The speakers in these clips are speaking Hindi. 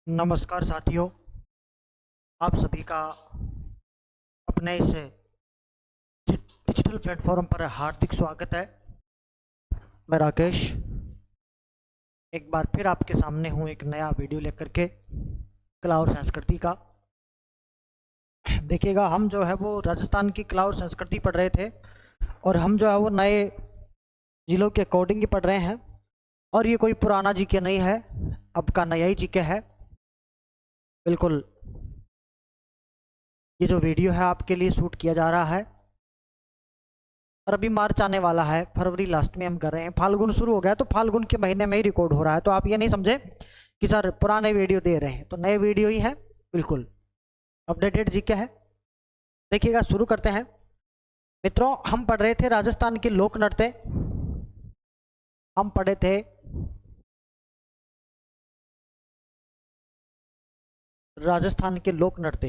नमस्कार साथियों, आप सभी का अपने इस डिजिटल प्लेटफॉर्म पर हार्दिक स्वागत है। मैं राकेश एक बार फिर आपके सामने हूँ एक नया वीडियो लेकर के कला और संस्कृति का। देखिएगा, हम जो है वो राजस्थान की कला और संस्कृति पढ़ रहे थे और हम जो है वो नए जिलों के अकॉर्डिंग ही पढ़ रहे हैं। और ये कोई पुराना जीके नहीं है, अब का नया ही जीके है। बिल्कुल, ये जो वीडियो है आपके लिए शूट किया जा रहा है और अभी मार्च आने वाला है, फरवरी लास्ट में हम कर रहे हैं। फाल्गुन शुरू हो गया तो फाल्गुन के महीने में ही रिकॉर्ड हो रहा है, तो आप ये नहीं समझे कि सर पुराने वीडियो दे रहे हैं, तो नए वीडियो ही है। बिल्कुल अपडेटेड जीके है। देखिएगा, शुरू करते हैं मित्रों। हम पढ़ रहे थे राजस्थान के लोक नृत्य। हम पढ़े थे राजस्थान के लोक नृत्य,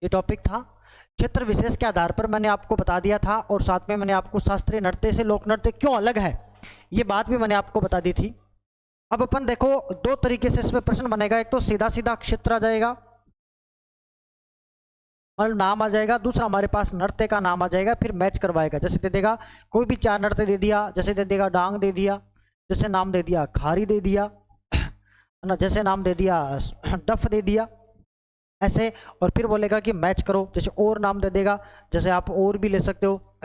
ये टॉपिक था। क्षेत्र विशेष के आधार पर मैंने आपको बता दिया था और साथ में मैंने आपको शास्त्रीय नृत्य से लोक नृत्य क्यों अलग है ये बात भी मैंने आपको बता दी थी। अब अपन देखो, दो तरीके से इसमें प्रश्न बनेगा। एक तो सीधा सीधा क्षेत्र आ जाएगा, मतलब नाम आ जाएगा। दूसरा हमारे पास नृत्य का नाम आ जाएगा, फिर मैच करवाएगा। जैसे दे देगा कोई भी चार नृत्य दे दिया, जैसे दे देगा डांग दे दिया, जैसे नाम दे दिया खारी दे दिया ना, जैसे नाम दे दिया डफ दे दिया, ऐसे। और फिर बोलेगा कि मैच करो, जैसे और नाम दे देगा, जैसे आप और भी ले सकते हो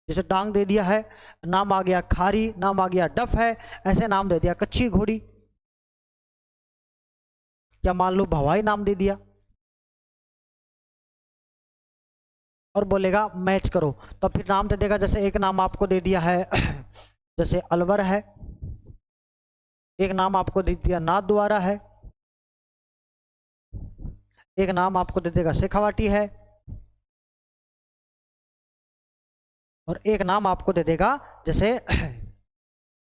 जैसे डांग दे दिया है, नाम आ गया खारी, नाम आ गया डफ है, ऐसे नाम दे दिया कच्ची घोड़ी, या मान लो भवाई नाम दे दिया और बोलेगा मैच करो, तो फिर नाम दे देगा। जैसे एक नाम आपको दे दिया है जैसे अलवर है, एक नाम आपको दे दिया नाथ द्वारा है, एक नाम आपको दे देगा शेखावाटी है, और एक नाम आपको दे देगा जैसे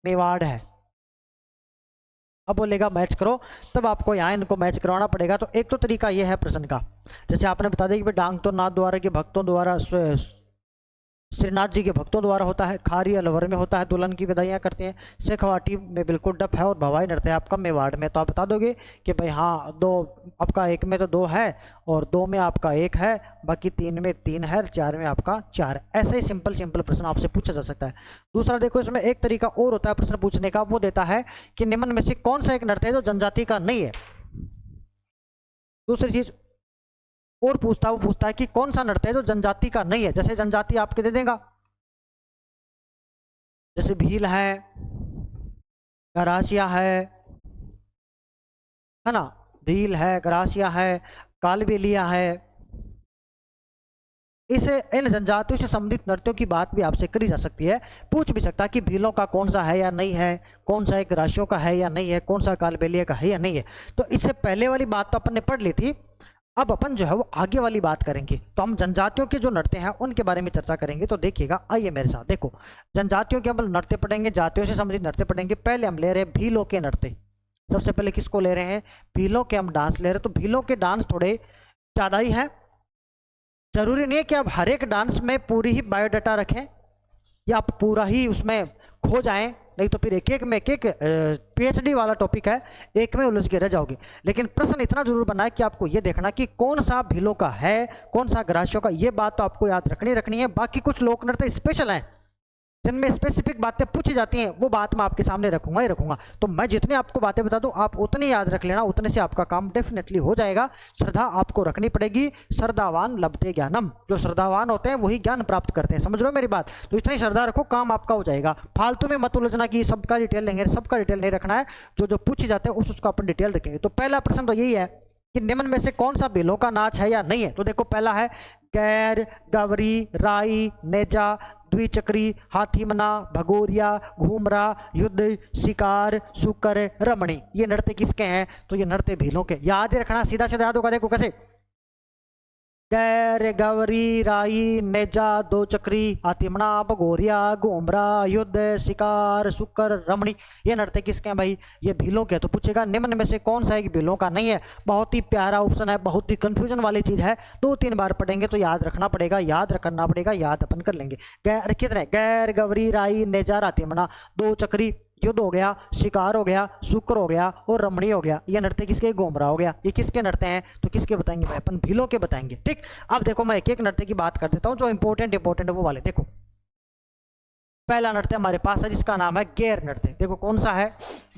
मेवाड़ है। अब बोलेगा मैच करो, तब आपको यहाँ इनको मैच करवाना पड़ेगा। तो एक तो तरीका ये है प्रश्न का, जैसे आपने बता दिया कि डांग तो नाथ द्वारा के भक्तों द्वारा, श्रीनाथ जी के भक्तों द्वारा होता है, खारी अलवर में होता है, दुल्हन की विदाइयाँ करते हैं, शेखावाटी में बिल्कुल डप है, और भवाई नृत्य है आपका मेवाड़ में। तो आप बता दोगे कि भाई हाँ, दो आपका एक में तो दो है और दो में आपका एक है, बाकी तीन में तीन है, चार में आपका चार। ऐसे ही सिंपल सिंपल प्रश्न आपसे पूछा जा सकता है। दूसरा देखो, इसमें एक तरीका और होता है प्रश्न पूछने का, वो देता है कि निम्न में से कौन सा एक नृत्य है जो जनजाति का नहीं है। दूसरी चीज और पूछता है, वो पूछता है कि कौन सा नृत्य है जो जनजाति का नहीं है। जैसे जनजाति आपके दे देगा, जैसे भील है, गरासिया है ना, भील है, गरासिया है, कालबेलिया है। इसे इन जनजातियों से संबंधित नृत्यों की बात भी आपसे करी जा सकती है। पूछ भी सकता है कि भीलों का कौन सा है या नहीं है, कौन सा एक राशियों का है या नहीं है, कौन सा कालबेलिया का है या नहीं है। तो इससे पहले वाली बात तो अपन ने पढ़ ली थी। अब अपन जो है वो आगे वाली बात करेंगे, तो हम जनजातियों के जो नृत्य हैं उनके बारे में चर्चा करेंगे। तो देखिएगा, आइए मेरे साथ। देखो, जनजातियों के हम नृत्य पढ़ेंगे, जातियों से संबंधित नृत्य पढ़ेंगे। पहले हम ले रहे हैं भीलों के नृत्य। सबसे पहले किसको ले रहे हैं? भीलों के हम डांस ले रहे हैं। तो भीलों के डांस थोड़े ज़्यादा ही हैं। जरूरी नहीं है कि आप हर एक डांस में पूरी ही बायोडाटा रखें या आप पूरा ही उसमें खो जाएं, नहीं तो फिर एक एक में एक एक पीएचडी वाला टॉपिक है, एक में उलझ के रह जाओगे। लेकिन प्रश्न इतना जरूर बना है कि आपको ये देखना कि कौन सा भीलों का है, कौन सा ग्रासियों का, ये बात तो आपको याद रखनी है। बाकी कुछ लोक नृत्य स्पेशल हैं जिनमें स्पेसिफिक बातें पूछी जाती हैं, वो बात मैं आपके सामने रखूंगा ही रखूंगा। तो मैं जितनी आपको बातें बता दूं आप उतनी याद रख लेना, उतने से आपका काम डेफिनेटली हो जाएगा। श्रद्धा आपको रखनी पड़ेगी। श्रद्धावान लभते ज्ञानम, जो श्रद्धावान होते हैं वही ज्ञान प्राप्त करते हैं। समझ रहे हो मेरी बात? तो इतनी श्रद्धा रखो, काम आपका हो जाएगा। फालतू में मत उलझना कि सबका डिटेल लेंगे, सबका डिटेल नहीं रखना है। जो जो पूछे जाते हैं उसको अपन डिटेल रखेंगे। तो पहला प्रश्न तो यही है कि निम्न में से कौन सा भीलों का नाच है या नहीं है। तो देखो, पहला है गैर, गवरी, राई, नेजा, द्विचक्री, हाथीमना, भगोरिया, घूमरा, युद्ध, शिकार, सुकर, रमणी। ये नृत्य किसके हैं? तो ये नृत्य भीलों के। याद रखना, सीधा सीधा याद होगा। देखो कैसे, गैर, गवरी, राई, नेजा, दो चक्री, आतिमना, भगोरिया, घोमरा, युद्ध, शिकार, शुक्र, रमणी, ये नृत्य किसके हैं भाई? ये भीलों के। तो पूछेगा निम्न में से कौन सा एक भीलों का नहीं है? बहुत ही प्यारा ऑप्शन है, बहुत ही कंफ्यूजन वाली चीज है, 2-3 बार पढ़ेंगे तो याद रखना पड़ेगा, याद रखना पड़ेगा, याद अपन कर लेंगे। गैर कितने? गैर, गवरी, राई, नेजा, आतिमना, दो चक्री, युद्ध हो गया, शिकार हो गया, शुक्र हो गया और रमणी हो गया। ये नृत्य किसके? घोमरा हो गया। ये किसके नृत्य हैं? तो किसके बताएंगे भाई? अपन भीलों के बताएंगे। ठीक, अब देखो मैं एक एक नृत्य की बात कर देता हूं, जो इंपॉर्टेंट है वो वाले। देखो पहला नृत्य हमारे पास है जिसका नाम है गैर नृत्य। देखो कौन सा है?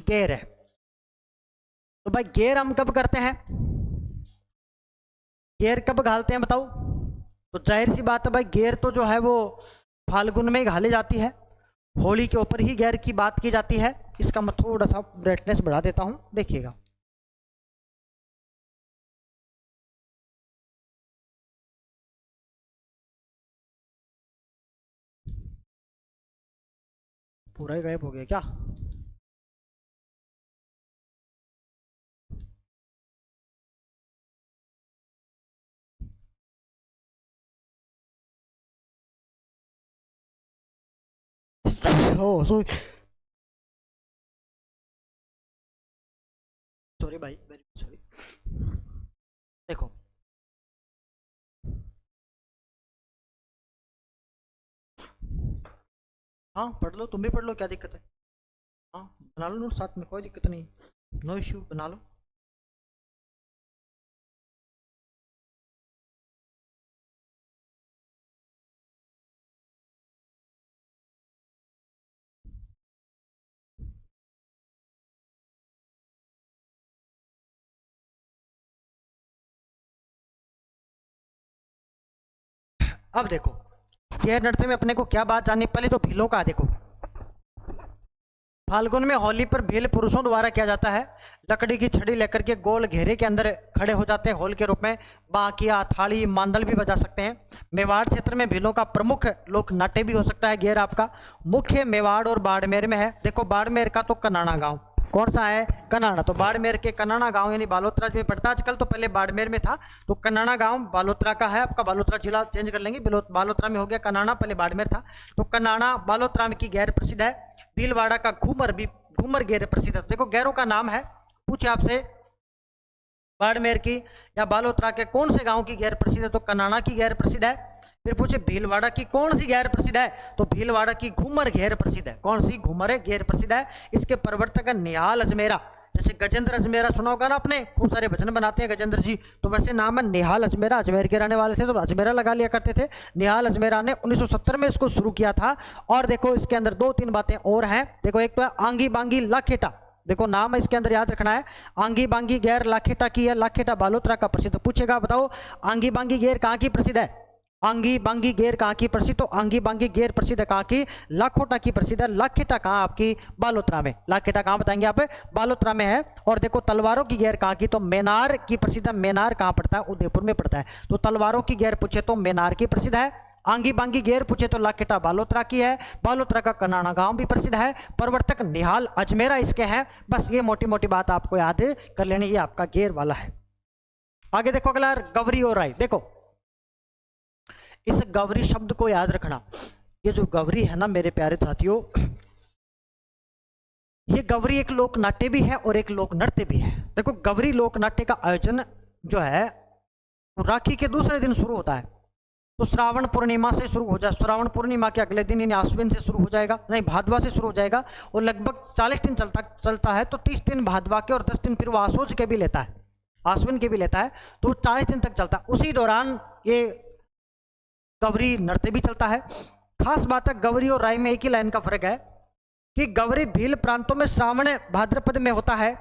गैर है। तो भाई गैर हम कब करते हैं? गैर कब घालते हैं बताओ? तो जाहिर सी बात है भाई, गैर तो जो है वो फाल्गुन में घाली जाती है, होली के ऊपर ही गैर की बात की जाती है। इसका मैं थोड़ा सा ब्राइटनेस बढ़ा देता हूं, देखिएगा। पूरा ही गायब हो गया क्या? ओ सॉरी भाई, वेरी सॉरी। देखो हाँ पढ़ लो, तुम भी पढ़ लो, क्या दिक्कत है? हाँ बना लो नोट साथ में, कोई दिक्कत नहीं, नो इश्यू, बना लो। अब देखो गैर नृत्य में अपने को क्या बात जाननी, पहले तो भीलों का। देखो फाल्गुन में होली पर भील पुरुषों द्वारा किया जाता है। लकड़ी की छड़ी लेकर के गोल घेरे के अंदर खड़े हो जाते हैं होल के रूप में। बाकिया, थाली, मांदल भी बजा सकते हैं। मेवाड़ क्षेत्र में भीलों का प्रमुख लोक नाट्य भी हो सकता है गैर आपका। मुख्य मेवाड़ और बाड़मेर में है। देखो बाड़मेर का तो कनाना गांव, कौन सा है? कनाना। तो बाड़मेर के कनाना गांव यानी बालोतरा में पड़ता है आजकल, तो पहले बाड़मेर में था, तो कनाना गांव बालोतरा का है आपका। बालोतरा जिला चेंज कर लेंगे, बालोतरा में हो गया कनाना, पहले बाड़मेर था। तो कनाना बालोतरा की गैर प्रसिद्ध है। भीलवाड़ा का घूमर भी, घूमर गैर प्रसिद्ध है। देखो गैरों का नाम है, पूछे आपसे बाड़मेर की या बालोतरा के कौन से गांव की गैर प्रसिद्ध है? तो कनाना की गैर प्रसिद्ध है। फिर पूछे भीलवाड़ा की कौन सी गैर प्रसिद्ध है? तो भीलवाड़ा की घूमर गैर प्रसिद्ध है। कौन सी? घूमर गैर प्रसिद्ध है। इसके प्रवर्तक है निहाल अजमेरा। जैसे गजेंद्र अजमेरा सुना होगा ना आपने, खूब सारे भजन बनाते हैं गजेंद्र जी, तो वैसे नाम है निहाल अजमेरा। अजमेर के रहने वाले थे तो अजमेरा लगा लिया करते थे। निहाल अजमेरा ने 1970 में इसको शुरू किया था। और देखो इसके अंदर 2-3 बातें और हैं। देखो एक तो है आंगी बांगी लाखेटा, देखो नाम है इसके अंदर याद रखना है। आंगी बांगी गैर लाखेटा की है। लाखेटा बालोतरा का प्रसिद्ध। पूछेगा बताओ आंगी बांगी गैर कहाँ की प्रसिद्ध है? आंगी बांगी गैर कहाँ की प्रसिद्ध? तो आंगी बांगी गैर प्रसिद्ध है कहाँ की? लाखोटा की प्रसिद्ध है। लाखेटा कहाँ आपकी? बालोतरा में। लाखेटा कहाँ बताएंगे आप? बालोतरा में है। और देखो तलवारों की गैर कहाँ की? तो मेनार की प्रसिद्ध है। मेनार कहाँ पड़ता है? उदयपुर में पड़ता है। तो तलवारों की गैर पूछे तो मेनार की प्रसिद्ध है। आंगी बांगी गैर पूछे तो लाखेटा बालोतरा की है। बालोतरा का कनाना गांव भी प्रसिद्ध है। प्रवर्तक निहाल अजमेरा इसके हैं। बस ये मोटी मोटी बात आपको याद कर लेनी, ये आपका गैर वाला है। आगे देखो अगला गवरी और राई। देखो इस गवरी शब्द को याद रखना। ये जो गवरी है ना मेरे प्यारे साथियों, ये गवरी एक लोक नाट्य भी है और एक लोक नृत्य भी है। देखो गवरी लोक नाट्य का आयोजन जो है वो राखी के दूसरे दिन शुरू होता है। तो श्रावण पूर्णिमा से शुरू हो जाए, श्रावण पूर्णिमा के अगले दिन यानी आश्विन से शुरू हो जाएगा, नहीं भादवा से शुरू हो जाएगा और लगभग 40 दिन चलता है। तो 30 दिन भादवा के और 10 दिन फिर वो आसोज के भी लेता है, आश्विन के भी लेता है। तो 40 दिन तक चलता है। उसी दौरान ये गवरी नृत्य भी चलता है। खास बात है गवरी और राई में एक ही लाइन का फर्क है कि गवरी भील प्रांतों में श्रावण भाद्रपद में होता है,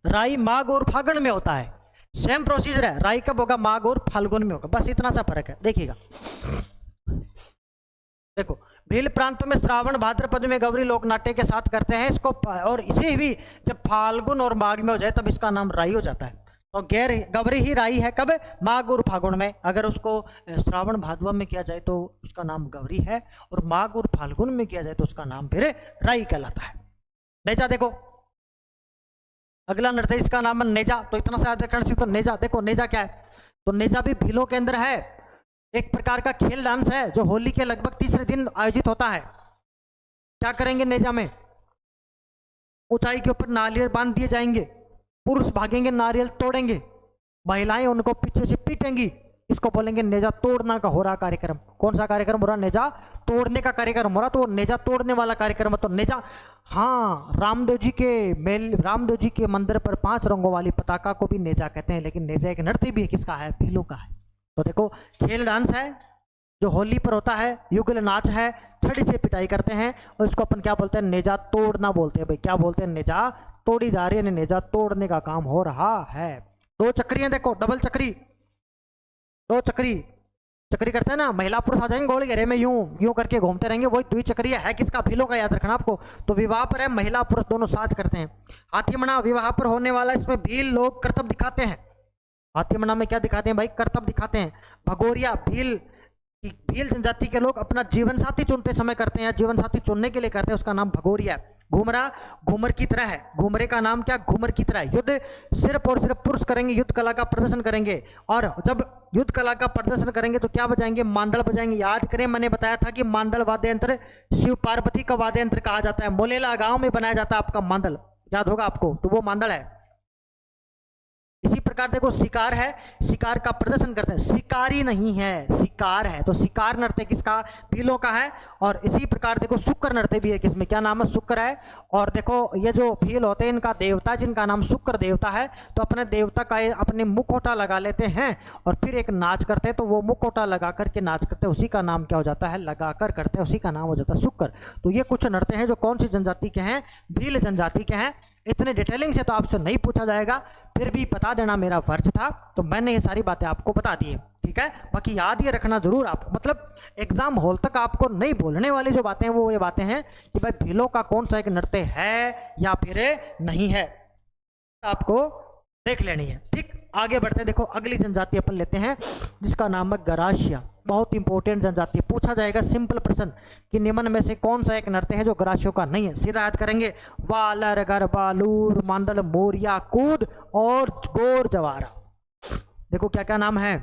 राई माघ और फागुन में होता है। सेम प्रोसीजर है, राई कब होगा? माघ और फाल्गुन में होगा, बस इतना सा फर्क है। देखिएगा देखो भील प्रांतों में श्रावण भाद्रपद में गवरी लोक नाट्य के साथ करते हैं इसको, और इसे भी जब फाल्गुन और माघ में हो जाए तब इसका नाम राई हो जाता है। तो गैर गवरी ही राई है कब? माघ और फागुन में। अगर उसको श्रावण भादवा में किया जाए तो उसका नाम गवरी है, और माघ और फाल्गुन में किया जाए तो उसका नाम फिर राई कहलाता है। नेजा देखो अगला नृत्य, इसका नाम है नेजा। तो इतना सा याद रखना सिर्फ। तो नेजा देखो, नेजा क्या है? तो नेजा भी भीलों के अंदर है। एक प्रकार का खेल डांस है जो होली के लगभग तीसरे दिन आयोजित होता है। क्या करेंगे नेजा में? ऊंचाई के ऊपर नारियल बांध दिए जाएंगे, पुरुष भागेंगे नारियल तोड़ेंगे, महिलाएं उनको पीछे से पीटेंगी। इसको बोलेंगे नेजा तोड़ना का हो रहा कार्यक्रम। कौन सा कार्यक्रम हो रहा? नेजा तोड़ने का कार्यक्रम हो रहा। तो नेजा तोड़ने वाला कार्यक्रम है। तो नेजा, हाँ, रामदेव जी के मंदिर पर 5 रंगों वाली पताका को भी नेजा कहते हैं, लेकिन नेजा एक नृत्य भी है, किसका है? भीलों का है। तो देखो, खेल डांस है जो होली पर होता है, युगल नाच है, छड़ी से पिटाई करते हैं, और इसको अपन क्या बोलते हैं? नेजा तोड़ना बोलते हैं। भाई क्या बोलते हैं? नेजा तोड़ी जा रही है, नेजा तोड़ने का काम हो रहा है। 2 चक्रियां देखो, डबल चक्री, 2 चक्री करते हैं ना, महिला पुरुष आ जाएंगे गोल घेरे में, यूं यूं करके घूमते रहेंगे, वही द्विचक्रीय है। किसका? भीलों का, याद रखना आपको। तो विवाह पर है, महिला पुरुष दोनों साथ करते हैं। हाथीमना विवाह पर होने वाला, इसमें भील लोग कर्तव्य दिखाते हैं। हाथीमना में क्या दिखाते हैं भाई? कर्तव्य दिखाते हैं। भगोरिया भील जनजाति के लोग अपना जीवन साथी चुनते समय करते हैं, जीवन साथी चुनने के लिए करते हैं, उसका नाम भगोरिया है। घूमरा घूमर की तरह है, घूमरे का नाम क्या? घूमर की तरह। युद्ध सिर्फ और सिर्फ पुरुष करेंगे, युद्ध कला का प्रदर्शन करेंगे, और जब युद्ध कला का प्रदर्शन करेंगे तो क्या बजाएंगे? मांदल बजाएंगे। याद करें, मैंने बताया था कि मांदल वाद्य यंत्र शिव पार्वती का वाद्य यंत्र कहा जाता है। मोलेला गांव में बनाया जाता है आपका मांदल, याद होगा आपको, तो वो मांदल है। इसी प्रकार देखो, शिकार है, शिकार का प्रदर्शन करते हैं। शिकारी नहीं है, शिकार है। तो शिकार नृत्य किसका? भीलों का है। और इसी प्रकार देखो, शुक्र नृत्य भी है, किसमें? क्या नाम है? शुक्र है। और देखो, ये जो भील होते हैं, इनका देवता जिनका नाम शुक्र देवता है, तो अपने देवता का अपने मुखौटा लगा लेते हैं और फिर एक नाच करते हैं। तो वो मुखौटा लगा करके नाच करते हैं, उसी का नाम क्या हो जाता है? लगाकर करते हैं, उसी का नाम हो जाता है शुक्र। तो ये कुछ नृत्य हैं जो कौन सी जनजाति के हैं? भील जनजाति के हैं। इतने डिटेलिंग से तो आपसे नहीं पूछा जाएगा, फिर भी बता देना मेरा फर्ज था, तो मैंने ये सारी बातें आपको बता दी है, ठीक है। बाकी याद ये रखना जरूर आप, मतलब एग्जाम हॉल तक आपको नहीं बोलने वाली जो बातें हैं वो ये बातें हैं कि भाई भीलों का कौन सा एक नृत्य है या फिर नहीं है, आपको देख लेनी है। ठीक, आगे बढ़ते हैं। देखो अगली जनजाति अपन लेते हैं जिसका नाम है गरासिया। बहुत इंपॉर्टेंट जनजाति, पूछा जाएगा सिंपल प्रश्न कि निम्न में से कौन सा एक नृत्य है जो गरासियों का नहीं है। सीधा याद करेंगे, वालर गरबा लूर मांडल मोरिया कूद और गोर जवारा। देखो क्या क्या नाम है।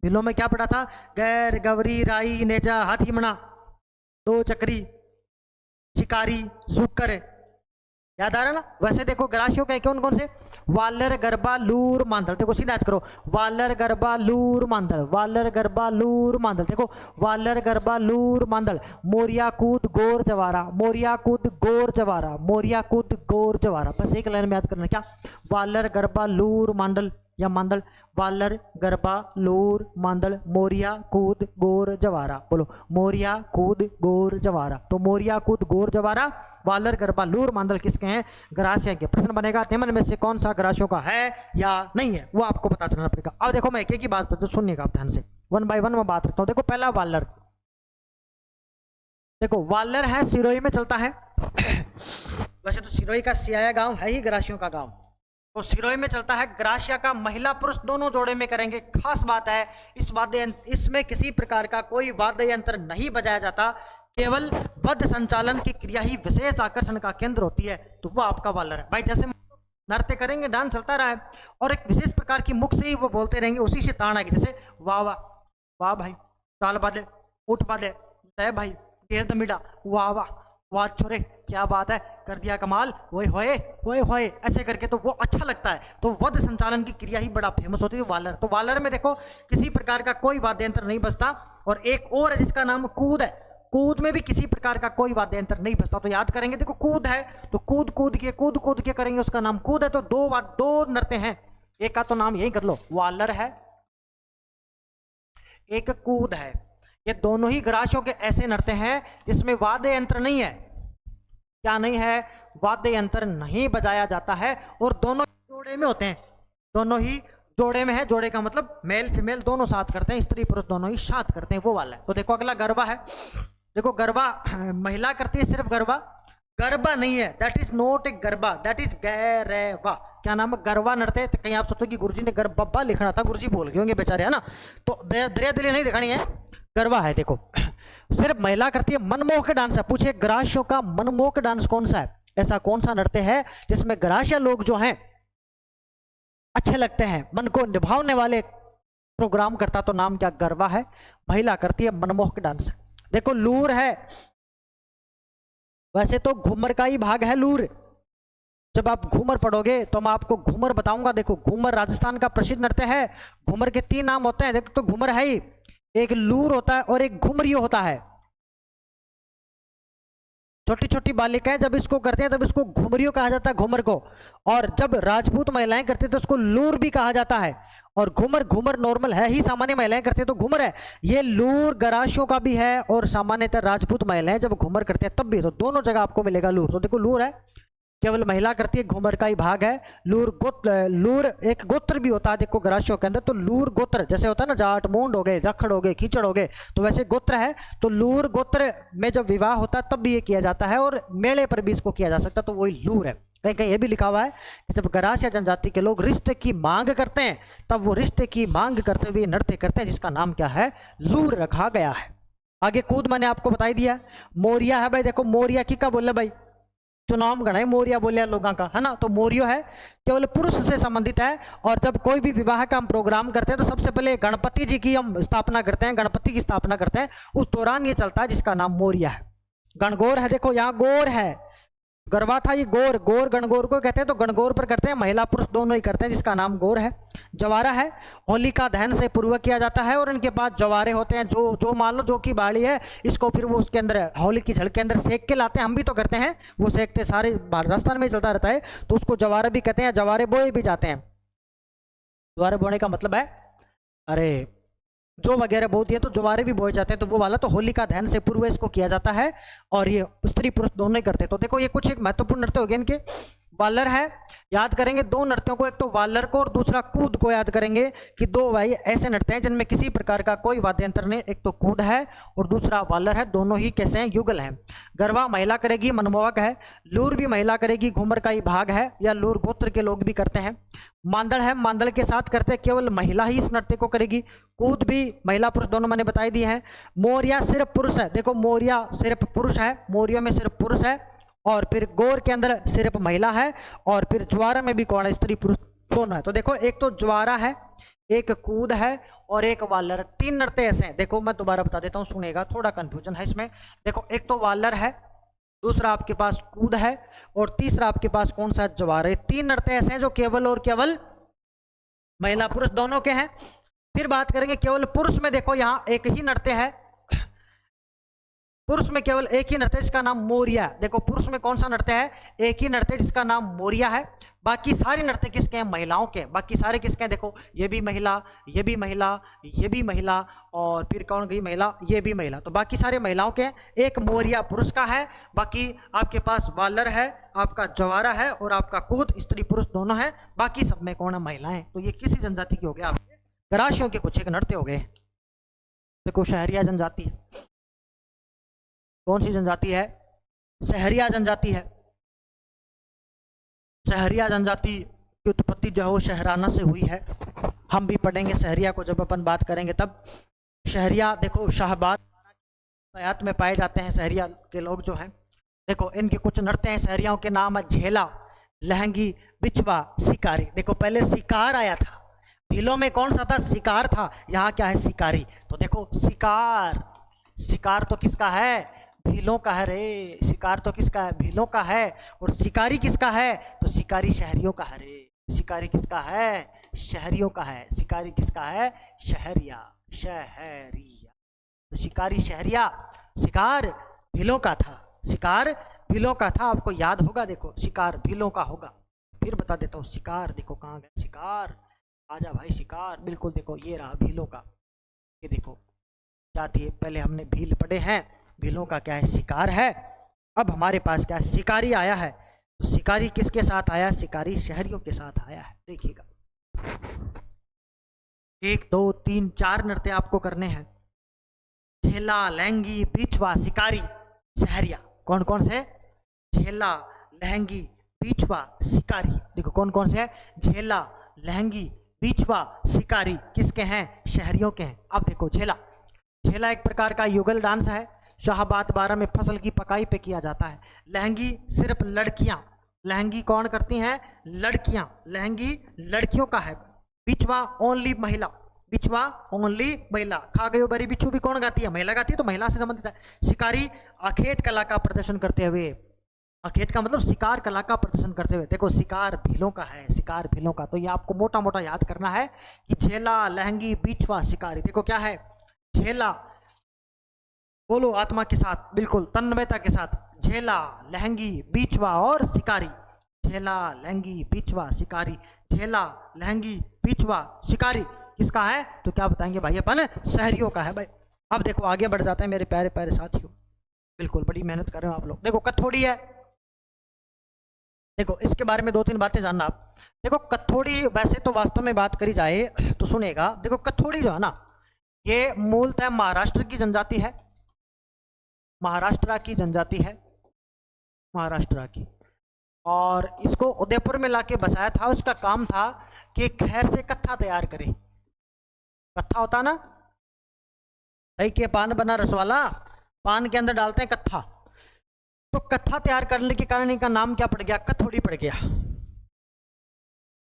भीलों में क्या पढ़ा था? गैर गवरी राई नेजा हाथीमना, 2 चक्री, शिकारी, सुकर, याद आ रहा ना। वैसे देखो गरासियों के कौन कौन से? वालर गरबा लूर मांदल। देखो सीधा याद करो, वालर गरबा लूर मांदल, वालर गरबा लूर मांदल। देखो वालर गरबा लूर मांदल, मोरिया कूद गोर जवारा, मोरिया कूद गोर जवारा, मोरिया कूद गोर जवारा। बस एक लाइन में याद करना, क्या? वालर गरबा लूर मांडल या मांदल, वालर गरबा लूर मांदल, मोरिया कूद गोर जवारा। बोलो, मोरिया कूद गोर जवारा। तो मोरिया कूद गोर जवारा, वालर गरबा लूर मांदल किसके हैं? गरासिया के। प्रश्न बनेगा निम्न में से कौन सा गरासियों का है या नहीं है, वो आपको पता चलना पड़ेगा। अब देखो मैं एक एक की बात करता हूँ, सुनिएगा आप ध्यान से, 1 बाय 1 में बात करता हूँ। देखो पहला वालर, देखो वालर है सिरोही में चलता है। वैसे तो सिरोही का सियाया गांव है ही गरासियों का गांव, तो सिरोही में चलता है। गरासिया का महिला पुरुष दोनों जोड़े में करेंगे। खास बात है इसमें किसी प्रकार का कोई वाद्य यंत्र नहीं बजाया जाता, केवल बद्ध संचालन की क्रिया ही विशेष आकर्षण का केंद्र होती है। तो वो आपका वालर है भाई। जैसे नृत्य करेंगे, डांस चलता रहा है और एक विशेष प्रकार की मुख से ही वो बोलते रहेंगे, उसी से तान आएगी। जैसे वाह वाह वाह भाई, ताल बादे, उठ बादे, जय भाई, देर दमिड़ा, वाह वाह वाह छोरे, क्या बात है, कर दिया कमाल, ओए होए ओए होए, ऐसे करके तो वो अच्छा लगता है। तो वध संचालन की क्रिया ही बड़ा फेमस होती है वालर। तो वालर में देखो किसी प्रकार का कोई वाद्य यंत्र नहीं बजता। और एक और है जिसका नाम कूद है, कूद में भी किसी प्रकार का कोई वाद्य यंत्र नहीं बजता। तो याद करेंगे, देखो कूद है तो कूद कूद के करेंगे, उसका नाम कूद है। तो दो नृत्य हैं, एक का तो नाम यही कर लो, वालर है, एक कूद है। ये दोनों ही गरासियों के ऐसे नृत्य हैं जिसमें वाद्य यंत्र नहीं है। क्या नहीं है? वाद्य यंत्र नहीं बजाया जाता है और दोनों जोड़े में होते हैं, दोनों ही जोड़े में है। जोड़े का मतलब मेल फीमेल दोनों साथ करते हैं, स्त्री पुरुष दोनों ही साथ करते हैं, वो वाला है। तो देखो अगला गरबा है। देखो गरबा महिला करती है, सिर्फ गरबा, गरबा नहीं है, that is not a garba, that is garba. क्या नाम है? गरबा नृत्य। तो कहीं आप सोचो कि गुरुजी ने गरबा लिखना था, गुरुजी बोल गए होंगे बेचारे, है ना। तो दरिया दिली नहीं दिखानी है, गरबा है। देखो सिर्फ महिला करती है, मनमोहक डांस है। पूछे गरासियों का मनमोहक डांस कौन सा है? ऐसा कौन सा नृत्य है जिसमें गरासिया लोग जो हैं अच्छे लगते हैं, मन को निभाने वाले प्रोग्राम करता तो नाम क्या गरबा है, महिला करती है मनमोहक डांस। देखो लूर है, वैसे तो घूमर का ही भाग है लूर। जब आप घूमर पढ़ोगे तो मैं आपको घूमर बताऊंगा। देखो घूमर राजस्थान का प्रसिद्ध नृत्य है। घूमर के 3 नाम होते हैं। देखो तो घूमर है ही, एक लूर होता है और एक घुमरियो होता है। छोटी छोटी बालिकाएं जब इसको करते हैं तब इसको घुमरियो कहा जाता है, घूमर को। और जब राजपूत महिलाएं करती है तो उसको लूर भी कहा जाता है। और घूमर, घूमर नॉर्मल है ही, सामान्य महिलाएं करती है तो घूमर है। ये लूर गराशियों का भी है और सामान्यतः राजपूत महिलाएं जब घूमर करते हैं तब भी, तो दोनों जगह आपको मिलेगा लूर। तो देखो लूर है, केवल महिला करती है, घूमर का ही भाग है। लूर एक गोत्र भी होता है। देखो गराशियों के अंदर तो लूर गोत्र जैसे होता है ना, जाट मूंड हो गए, जखड़ हो गए, खींचड़ हो गए, तो वैसे गोत्र है। तो लूर गोत्र में जब विवाह होता है तब भी ये किया जाता है और मेले पर भी इसको किया जा सकता है, तो वही लूर है। कहीं कहीं ये भी लिखा हुआ है कि जब गरासिया जनजाति के लोग रिश्ते की मांग करते हैं तब वो रिश्ते की मांग करते हुए नृत्य करते हैं, जिसका नाम क्या है, लूर रखा गया है। आगे कूद मैंने आपको बताई दिया। मोरिया है भाई, देखो मोरिया की क्या बोले भाई, चुनाव गण है, मोरिया बोले लोगों का, है ना। तो मोरियो है, केवल पुरुष से संबंधित है। और जब कोई भी विवाह का हम प्रोग्राम करते हैं तो सबसे पहले गणपति जी की हम स्थापना करते हैं, गणपति की स्थापना करते हैं, उस दौरान ये चलता है, जिसका नाम मोरिया है। गणगौर है, देखो यहाँ गौर है, गरबा था ये गौर, गौर गणगौर को कहते हैं, तो गणगौर पर करते हैं, महिला पुरुष दोनों ही करते हैं, जिसका नाम गौर है। जवारा है, होलिका दहन से पूर्व किया जाता है और इनके पास जवारे होते हैं, जो मान लो जो की बाड़ी है, इसको फिर वो उसके अंदर होली की झड़ के अंदर सेक के लाते हैं। हम भी तो करते हैं, वो सेकते सारे राजस्थान में चलता रहता है, तो उसको जवारे भी कहते हैं, जवारे बोए भी जाते हैं। जवारे बोने का मतलब है अरे जो वगैरह बोती है, तो जवारे भी बोए जाते हैं, तो वो वाला तो होलिका दहन से पूर्व इसको किया जाता है और ये स्त्री पुरुष दोनों ही करते हैं। तो देखो ये कुछ एक महत्वपूर्ण नृत्य हो गए इनके। वालर है, याद करेंगे 2 नृत्यों को, एक तो वालर को और दूसरा कूद को याद करेंगे कि 2 भाई ऐसे नृत्य हैं जिनमें किसी प्रकार का कोई वाद्य यंत्र नहीं। एक तो कूद है और दूसरा वालर है, दोनों ही कैसे हैं, युगल हैं। गरबा महिला करेगी, मनमोहक है। लूर भी महिला करेगी, घूमर का ही भाग है, या लूर गोत्र के लोग भी करते हैं। मांदड़ है, मांदड़ के साथ करते हैं, केवल महिला ही इस नृत्य को करेगी। कूद भी महिला पुरुष दोनों मैंने बताई दिए हैं। मोरिया सिर्फ पुरुष है, देखो मोरिया सिर्फ पुरुष है, मोरिया में सिर्फ पुरुष है। और फिर गौर के अंदर सिर्फ महिला है। और फिर ज्वारा में भी कौन है, स्त्री पुरुष दोनों है। तो देखो एक तो ज्वारा है, एक कूद है और एक वालर, 3 नृत्य ऐसे हैं। देखो मैं दोबारा बता देता हूँ, सुनेगा, थोड़ा कंफ्यूजन है इसमें। देखो एक तो वालर है, दूसरा आपके पास कूद है और तीसरा आपके पास कौन सा, ज्वार है। 3 नृत्य ऐसे हैं जो केवल और केवल महिला पुरुष दोनों के हैं। फिर बात करेंगे केवल पुरुष में, देखो यहाँ एक ही नृत्य है, पुरुष में केवल एक ही नृत्य जिसका नाम मोरिया। देखो पुरुष में कौन सा नृत्य है, एक ही नृत्य जिसका नाम मोरिया है। बाकी सारे नृत्य किसके हैं, महिलाओं के। बाकी सारे किसके हैं, देखो ये भी महिला, ये भी महिला, ये भी महिला, और फिर कौन गई महिला, ये भी महिला। तो बाकी सारे महिलाओं के हैं, एक मोरिया पुरुष का है। बाकी आपके पास वालर है, आपका जवारा है और आपका कूद स्त्री पुरुष दोनों है। बाकी सब में कौन है, महिलाएं। तो ये किसी जनजाति के हो गए, आपके गराशियों के कुछ एक नृत्य हो गए। देखो शहरिया जनजाति है, कौन सी जनजाति है, सहरिया जनजाति है। सहरिया जनजाति की उत्पत्ति जो है वो शहराना से हुई है। हम भी पढ़ेंगे सहरिया को जब अपन बात करेंगे तब। शहरिया देखो शाहबाद आयात में पाए जाते हैं सहरिया के लोग जो हैं। देखो इनके कुछ नृत्य हैं, सहरियाओं के नाम है झेला, लहंगी, बिछवा, शिकारी। देखो पहले शिकार आया था, भीलों में कौन सा था, शिकार था, यहाँ क्या है, शिकारी। तो देखो शिकार, शिकार तो किसका है, भीलों का है रे। शिकार तो किसका है, भीलों का है। और शिकारी किसका है, तो शिकारी शहरियों का है रे। शिकारी किसका है, शहरियों का है। शिकारी किसका है, शहरिया, शहरिया। तो शिकारी शहरिया, शिकार भीलों का था, शिकार भीलों का था, आपको याद होगा। देखो शिकार भीलों का होगा। फिर बता देता हूँ, शिकार देखो कहाँ गया, शिकार आजा भाई, शिकार बिल्कुल देखो ये रहा भीलों का। ये देखो जाती है, पहले हमने भील पढ़े हैं, भीलों का क्या है, शिकार है। अब हमारे पास क्या है, शिकारी आया है। तो शिकारी किसके साथ आया, शिकारी शहरियों के साथ आया है। देखिएगा 1 2 3 4 नृत्य आपको करने हैं। झेला, लहंगी, बिछवा, शिकारी, शहरिया। कौन कौन से, झेला, लहंगी, बिछवा, शिकारी। देखो कौन कौन से है, झेला, लहंगी, बिछवा, शिकारी किसके हैं, शहरियों के हैं। अब देखो झेला, झेला एक प्रकार का युगल डांस है, शाहबाद 12 में फसल की पकाई पे किया जाता है। लहंगी सिर्फ लड़कियां, लहंगी कौन करती हैं? लड़कियां। लहंगी लड़कियों का है। बिचवा ओनली महिला। बिचवा ओनली महिला। खा गयो बरी बिच्छू भी कौन गाती है? महिला गाती है, तो महिला से संबंधित है। शिकारी अखेट कला का प्रदर्शन करते हुए। अखेट का मतलब शिकार कला का प्रदर्शन करते हुए। देखो शिकार भीलों का है, शिकार भीलों का, तो ये आपको मोटा मोटा याद करना है कि झेला, लहंगी, बिचवा, शिकारी। देखो क्या है? झेला, बोलो आत्मा के साथ, बिल्कुल तन्मयता के साथ। झेला, लहंगी, बिचवा और शिकारी। झेला, लहंगी, बिचवा, शिकारी। झेला, लहंगी, बिचवा, शिकारी किसका है? तो क्या बताएंगे भाई अपन? शहरियों का है भाई। अब देखो आगे बढ़ जाते हैं मेरे प्यारे प्यारे साथियों। बिल्कुल बड़ी मेहनत कर रहे हो आप लोग। देखो कथोड़ी है। देखो इसके बारे में 2-3 बातें जानना आप। देखो कथोड़ी वैसे तो वास्तव में बात करी जाए तो सुनेगा, देखो कथोड़ी जो है ना, ये मूलतः महाराष्ट्र की जनजाति है। महाराष्ट्र की जनजाति है, महाराष्ट्र की। और इसको उदयपुर में लाके बसाया था। उसका काम था कि खैर से कत्था तैयार करे। कत्था होता ना, दही के पान बना रसवाला, पान के अंदर डालते हैं कत्था। तो कत्था तैयार करने के कारण इनका नाम क्या पड़ गया? कथोड़ी पड़ गया।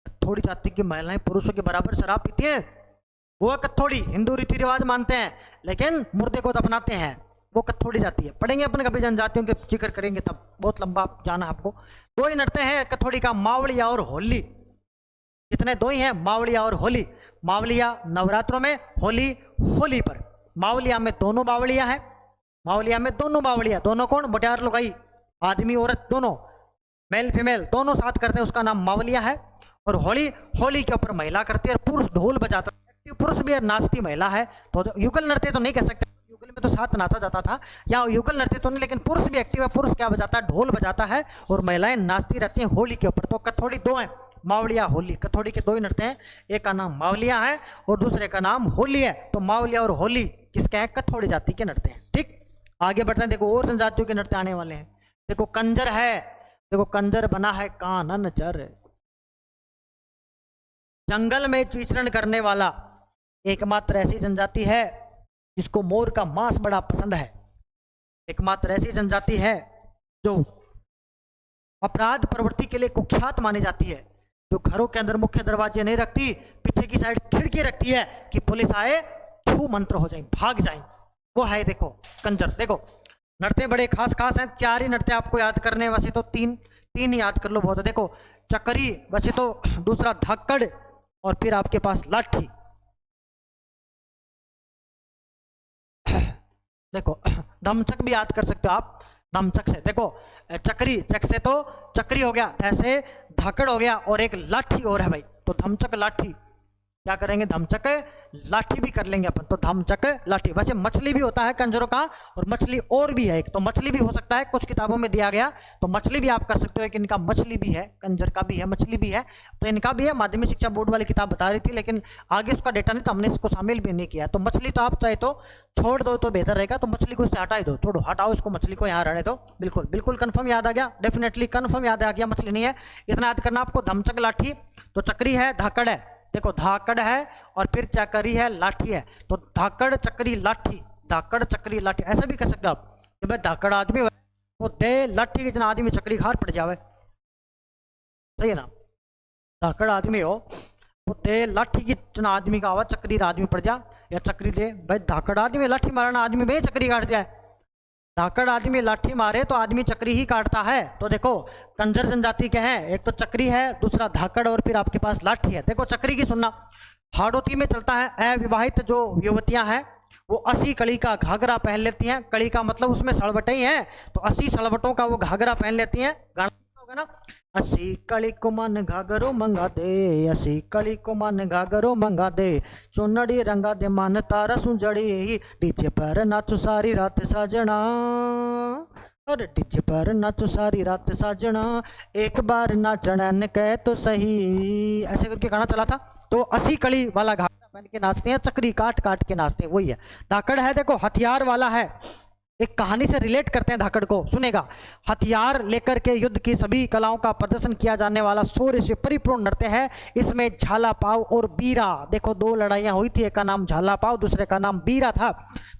कथोड़ी जाति की महिलाएं पुरुषों के बराबर शराब पीती हैं, वो कथोड़ी। हिंदू रीति रिवाज मानते हैं लेकिन मुर्दे को दफनाते हैं, वो कथोड़ी जाती है। पढ़ेंगे अपन कभी जनजातियों के जिक्र करेंगे तब, बहुत लंबा जाना आपको। 2 ही नृत्य हैं कथोड़ी का, मावलिया और होली। कितने? 2 ही हैं, मावलिया और होली। मावलिया नवरात्रों में, होली होली पर। मावलिया में दोनों बावलिया है। मावलिया में दोनों बावलिया, दोनों कौन? मोटियार लुगाई, आदमी औरत दोनों, मेल फीमेल दोनों साथ करते हैं, उसका नाम मावलिया है। और होली, होली के ऊपर महिला करती है और पुरुष ढोल बजाता है। पुरुष भी नाचती महिला है। तो युगल नृत्य तो नहीं कह सकते, युगल में तो साथ नाचा जाता था, या युगल नृत्य तो नहीं, लेकिन पुरुष भी एक्टिव है। पुरुष क्या बजाता है? ढोल बजाता है और महिलाएं नाचती रहती हैं होली के ऊपर। तो कथोड़ी 2 हैं, मावलिया, होली। कथोड़ी के 2 ही नृत्य हैं, एक का नाम मावलिया है और दूसरे का नाम होली है। तो मावलिया और होली किसके हैं? कथोड़ी जाति के नृत्य हैं। ठीक, आगे बढ़ते हैं। देखो और जनजातियों के नृत्य आने वाले हैं। देखो कंजर है। देखो कंजर बना है कानन चर। जंगल में विचरण करने वाला एकमात्र ऐसी जनजाति है जिसको मोर का मांस बड़ा पसंद है। एकमात्र ऐसी जनजाति है जो अपराध प्रवृत्ति के लिए कुख्यात मानी जाती है, जो घरों के अंदर मुख्य दरवाजे नहीं रखती, पीछे की साइड खिड़की रखती है कि पुलिस आए छू मंत्र हो जाए, भाग जाए। वो है देखो कंजर। देखो नृत्य बड़े खास खास हैं। 4 ही नृत्य आपको याद करने, वैसे तो 3 ही याद कर लो बहुत है। देखो चक्री, वैसे तो दूसरा धक्कड़, और फिर आपके पास लाठी। देखो धमचक भी याद कर सकते हो आप, धमचक से। देखो चक्री, चक से तो चक्री हो गया, ऐसे धाकड़ हो गया, और एक लाठी और है भाई, तो धमचक लाठी। क्या करेंगे? धमचक लाठी भी कर लेंगे अपन, तो धमचक लाठी। वैसे मछली भी होता है कंजरों का, और मछली और भी है एक, तो मछली भी हो सकता है, कुछ किताबों में दिया गया, तो मछली भी आप कर सकते हो कि इनका मछली भी है, कंजर का भी है, मछली भी है, तो इनका भी है। माध्यमिक शिक्षा बोर्ड वाली किताब बता रही थी, लेकिन आगे उसका डेटा नहीं, तो हमने इसको शामिल भी नहीं किया। तो मछली तो आप चाहे तो छोड़ दो तो बेहतर रहेगा, तो मछली को इससे हटा ही दो, छोड़ो हटाओ इसको, मछली को यहाँ रहने दो। बिल्कुल बिल्कुल कन्फर्म याद आ गया, डेफिनेटली कन्फर्म याद आ गया, मछली नहीं है। इतना याद करना आपको, धमचक लाठी। तो चक्री है, धाकड़ है, देखो धाकड़ है, और फिर चक्री है, लाठी है, तो धाकड़ चक्री लाठी, धाकड़ चक्री लाठी, ऐसा भी कह सकते हो आप कि भाई धाकड़ आदमी वो दे लाठी के जना आदमी चक्री खार पड़ जावे, सही है ना? धाकड़ आदमी हो वो दे लाठी की जना आदमी का आवा, चक्री आदमी पड़ जा, या चक्री दे भाई धाकड़ आदमी लाठी मारना आदमी भाई चक्री काट जाए। धाकड़ आदमी लाठी मारे तो आदमी चक्री ही काटता है। तो देखो कंजर जनजाति के हैं, एक तो चक्री है, दूसरा धाकड़, और फिर आपके पास लाठी है। देखो चक्री की सुनना, हाड़ोती में चलता है। अविवाहित जो युवतियां हैं वो 80 कड़ी का घाघरा पहन लेती हैं। कड़ी का मतलब उसमें सड़वटें ही हैं, तो 80 सड़वटों का वो घाघरा पहन लेती हैं। गाना होगा ना, 80 कड़ी को मन घाघरो मंगा दे, 80 कड़ी को मन घाघरो मंगा दे, चुनड़ी रंगा दे मन तारा सुंजड़ी, डीजे पर नाचो सारी रात साजना, और डीजे पर नाचो सारी रात साजना, एक बार नाचन कह तो सही, ऐसे करके गाना चला था। तो 80 कड़ी वाला घाघरा पहन के नाचते हैं, चक्री काट काट के नाचते हैं, वही है। धाकड़ है देखो हथियार वाला है, एक कहानी से रिलेट करते हैं धाकड़ को, सुनेगा। हथियार लेकर के युद्ध की सभी कलाओं का प्रदर्शन किया जाने वाला शौर्य से परिपूर्ण नृत्य है। इसमें झालापाव और बीरा, देखो दो लड़ाइयाँ हुई थी, एक का नाम झालापाव दूसरे का नाम बीरा था।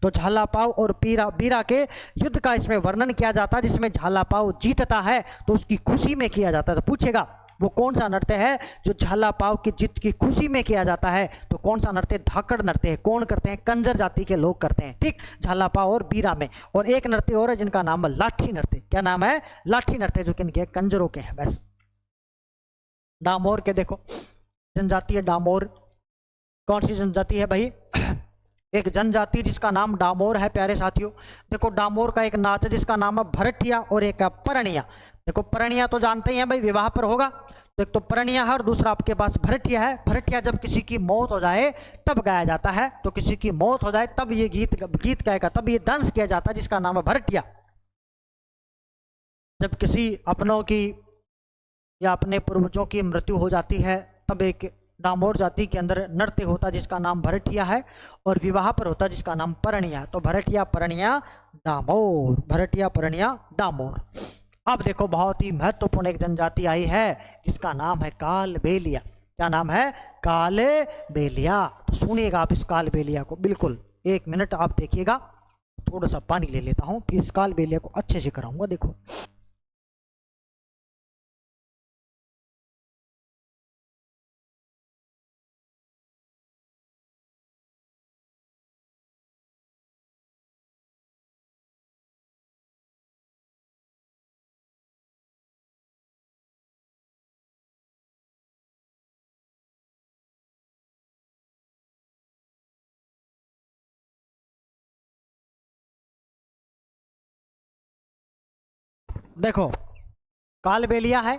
तो झालापाव और बीरा के युद्ध का इसमें वर्णन किया जाता है, जिसमें झालापाव जीतता है तो उसकी खुशी में किया जाता है। तो पूछेगा वो कौन सा नृत्य है जो झालापाव की जीत की खुशी में किया जाता है, तो कौन सा नृत्य? धाकड़ नृत्य है। कौन करते हैं? कंजर जाति के लोग करते हैं, ठीक, झालापाव और बीरा में। और एक नृत्य और है जिनका नाम है लाठी नृत्य। क्या नाम है? लाठी नृत्य, जो कि इनके कंजरों के हैं। बस डामोर के देखो जनजाति है डामोर। कौन सी जनजाति है भाई? एक जनजाति जिसका नाम डामोर है प्यारे साथियों। देखो डामोर का एक नाच है जिसका नाम है भरटिया और एक है परनिया। देखो परनिया तो जानते ही हैं भाई, विवाह पर होगा। तो एक तो परनिया है और दूसरा आपके पास भरटिया है। भरटिया जब किसी की मौत हो जाए तब गाया जाता है। तो किसी की मौत हो जाए तब ये गीत गाएगा, तब ये डांस किया जाता है जिसका नाम है भरटिया। जब किसी अपनों की या अपने पूर्वजों की मृत्यु हो जाती है तब एक डामोर जाति के अंदर नृत्य होता है जिसका नाम भरटिया है, और विवाह पर होता है जिसका नाम परनिया। तो भरटिया परनिया डामोर, भरटिया परनिया डामोर। अब देखो बहुत ही महत्वपूर्ण एक जनजाति आई है जिसका नाम है कालबेलिया। क्या नाम है? कालबेलिया। तो सुनिएगा आप इस कालबेलिया को, बिल्कुल 1 मिनट आप देखिएगा। थोड़ा सा पानी ले लेता हूँ, फिर इस कालबेलिया को अच्छे से कराऊंगा। देखो देखो कालबेलिया है,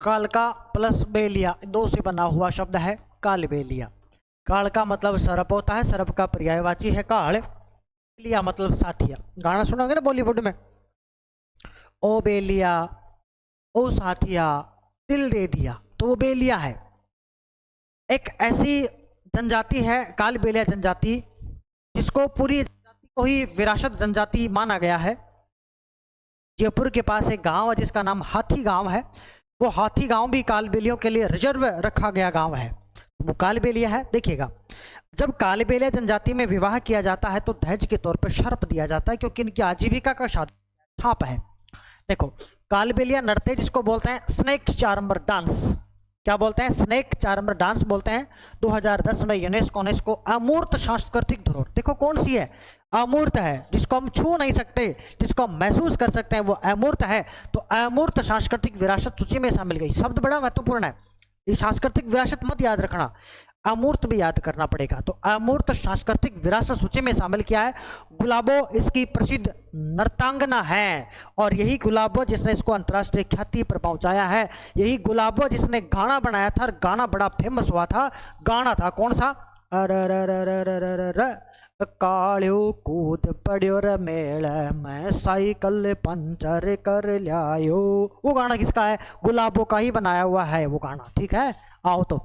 कालका प्लस बेलिया, दो से बना हुआ शब्द है कालबेलिया। काल का मतलब सर्प होता है, सर्प का पर्यायवाची है काल। बेलिया मतलब साथिया। गाना सुनोगे ना बॉलीवुड में, ओ बेलिया ओ साथिया दिल दे दिया, तो वो बेलिया है। एक ऐसी जनजाति है कालबेलिया जनजाति जिसको पूरी जनजाति को ही विरासत जनजाति माना गया है। जयपुर के पास एक गांव है जिसका नाम हाथी गांव है। वो हाथी गांव भी कालबेलियों के लिए रिजर्व रखा गया गांव है, वो कालबेलिया है। देखिएगा जब कालबेलिया जनजाति में विवाह किया जाता है तो दहेज के तौर पर सर्प दिया जाता है, क्योंकि इनकी आजीविका का छाप है। देखो कालबेलिया नृत्य जिसको बोलते हैं स्नेक चार्मर डांस। क्या बोलते हैं? स्नेक चार्मर डांस बोलते हैं। 2010 में यूनेस्को ने इसको अमूर्त सांस्कृतिक धरोहर, देखो कौन सी है? अमूर्त है, जिसको हम छू नहीं सकते, जिसको हम महसूस कर सकते हैं, वो अमूर्त है। तो अमूर्त सांस्कृतिक विरासत सूची में शामिल गई। शब्द बड़ा महत्वपूर्ण है, ये सांस्कृतिक विरासत मत याद रखना, अमूर्त भी याद करना पड़ेगा। तो अमूर्त सांस्कृतिक विरासत सूची में शामिल किया है। गुलाबो इसकी प्रसिद्ध नर्तांगना है, और यही गुलाबो जिसने इसको अंतर्राष्ट्रीय ख्याति पर पहुंचाया है। यही गुलाबो जिसने गाना बनाया था, और गाना बड़ा फेमस हुआ था। गाना था कौन सा? कालियो कूद पड़ियो रे मेल मैं साइकिल पंचर कर लायो। वो गाना किसका है? गुलाबो का ही बनाया हुआ है वो गाना, ठीक है। आओ तो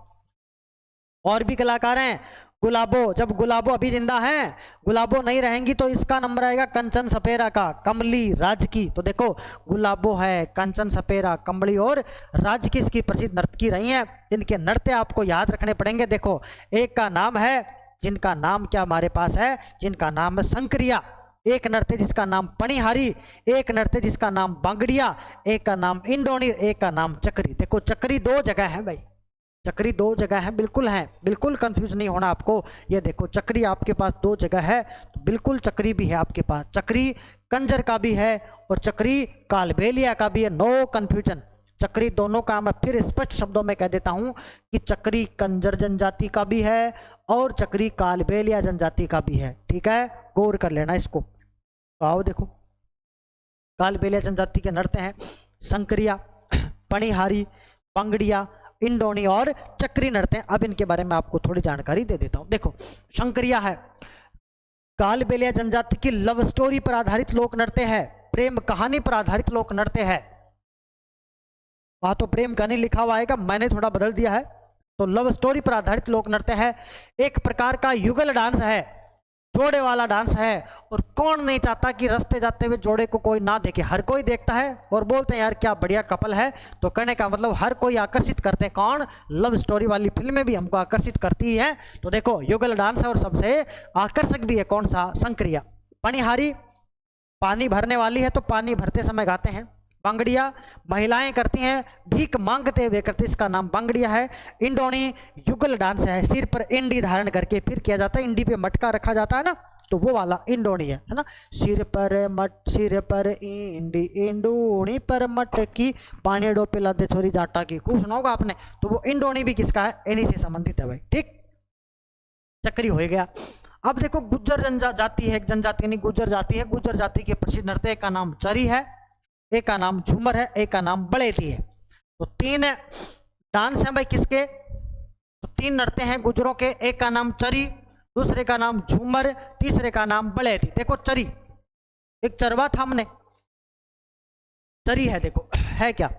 और भी कलाकार हैं। गुलाबो, जब गुलाबो अभी जिंदा हैं, गुलाबो नहीं रहेंगी तो इसका नंबर आएगा कंचन सपेरा का, कमली राज की। तो देखो गुलाबो है, कंचन सपेरा, कमली और राज की इसकी प्रसिद्ध नर्तकी रही हैं। इनके नृत्य आपको याद रखने पड़ेंगे। देखो एक का नाम है, जिनका नाम क्या हमारे पास है, जिनका नाम है शंकरिया। एक नृत्य जिसका नाम पणिहारी, एक नृत्य जिसका नाम बांगड़िया, एक का नाम इंडोनी, एक का नाम चक्री। देखो चक्री 2 जगह है भाई, चक्री 2 जगह है, बिल्कुल है, बिल्कुल कंफ्यूज नहीं होना आपको। ये देखो चक्री आपके पास 2 जगह है, तो बिल्कुल चक्री भी है आपके पास। चक्री कंजर का भी है और चक्री कालबेलिया का भी है, नो कंफ्यूजन। चक्री दोनों का मैं फिर स्पष्ट शब्दों में कह देता हूं कि चक्री कंजर जनजाति का भी है और चक्री कालबेलिया जनजाति का भी है, ठीक है। गौर कर लेना इसको। तो आओ देखो कालबेलिया जनजाति के नृत्य हैं शंकरिया, पणिहारी, पंगड़िया, इंडोनी और चक्री नृत्य। अब इनके बारे में आपको थोड़ी जानकारी दे देता हूं। देखो शंकरिया है कालबेलिया जनजाति की लव स्टोरी पर आधारित लोक नृत्य है, प्रेम कहानी पर आधारित लोक नृत्य है। वहां तो प्रेम कहानी लिखा हुआ आएगा, मैंने थोड़ा बदल दिया है। तो लव स्टोरी पर आधारित लोक नृत्य है। एक प्रकार का युगल डांस है, जोड़े वाला डांस है, और कौन नहीं चाहता कि रास्ते जाते हुए जोड़े को कोई ना देखे, हर कोई देखता है और बोलते हैं यार क्या बढ़िया कपल है। तो कहने का मतलब हर कोई आकर्षित करते हैं, कौन, लव स्टोरी वाली फिल्में भी हमको आकर्षित करती है। तो देखो युगल डांस है और सबसे आकर्षक भी है कौन सा, संक्रिया। पनिहारी पानी भरने वाली है तो पानी भरते समय गाते हैं। बांगड़िया महिलाएं करती हैं भीख मांगते हुए करती, इसका नाम बांगड़िया है। इंडोनी युगल डांस है, सिर पर इंडी धारण करके फिर किया जाता है, इंडी पे मटका रखा जाता है ना, तो वो वाला इंडोनी है ना। सिर पर इंडी इंडोनी पर मटकी पानी डो पिला दे छोरी जाटा की, खूब सुना होगा आपने। तो वो इंडोनी भी किसका है, इन्हीं से संबंधित है भाई, ठीक। चक्री हो गया। अब देखो गुज्जर जनजाति है, एक जनजाति नहीं गुज्जर जाति है। गुज्जर जाति के प्रसिद्ध नृत्य का नाम चरी है, एक का नाम झूमर है, एक का नाम बड़ेती है। तो तीन डांस है भाई किसके, तो तीन नृत्य हैं गुजरों के, एक का नाम चरी, दूसरे का नाम झूमर, तीसरे का नाम बड़ेती। देखो चरी एक चरवा था हमने, चरी है देखो है क्या,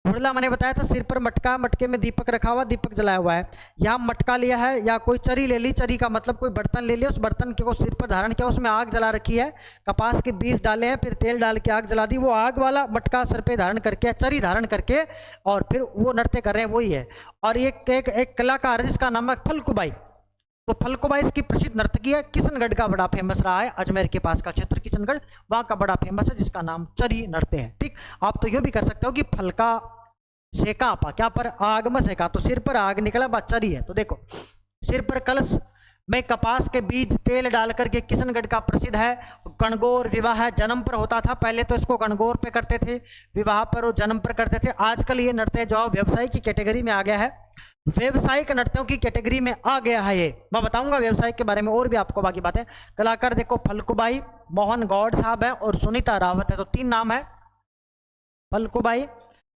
हुड़ला मैंने बताया था, सिर पर मटका, मटके में दीपक रखा हुआ, दीपक जलाया हुआ है। यहाँ मटका लिया है या कोई चरी ले ली, चरी का मतलब कोई बर्तन ले लिया, उस बर्तन के को सिर पर धारण किया, उसमें आग जला रखी है, कपास के बीज डाले हैं, फिर तेल डाल के आग जला दी, वो आग वाला मटका सर पे धारण करके, चरी धारण करके और फिर वो नृत्य कर रहे हैं, वही है। और एक कलाकार जिसका नाम है फलकुबाई, तो फलकुबाई इसकी प्रसिद्ध नर्तकी है, किशनगढ़ का बड़ा फेमस रहा है, अजमेर के पास का क्षेत्र किशनगढ़, वहाँ का बड़ा फेमस है जिसका नाम चरी नृत्य है, ठीक। आप तो ये भी कर सकते हो कि फलका सेका आपा, क्या पर आग में सेका, तो सिर पर आग निकला बात चरी है। तो देखो सिर पर कलश में कपास के बीज तेल डाल करके, किशनगढ़ का प्रसिद्ध है। गणगौर विवाह जन्म पर होता था, पहले तो इसको गणगौर पे करते थे, विवाह पर और जन्म पर करते थे। आजकल ये नृत्य जो व्यवसाय की कैटेगरी में आ गया है, व्यवसायिक नृत्यों की कैटेगरी में आ गया है ये, मैं बताऊंगा व्यवसाय के बारे में और भी आपको बाकी बातें। कलाकार देखो फलकुबाई, मोहन गौड़ साहब है और सुनीता रावत है, तो तीन नाम है, फलकुबाई,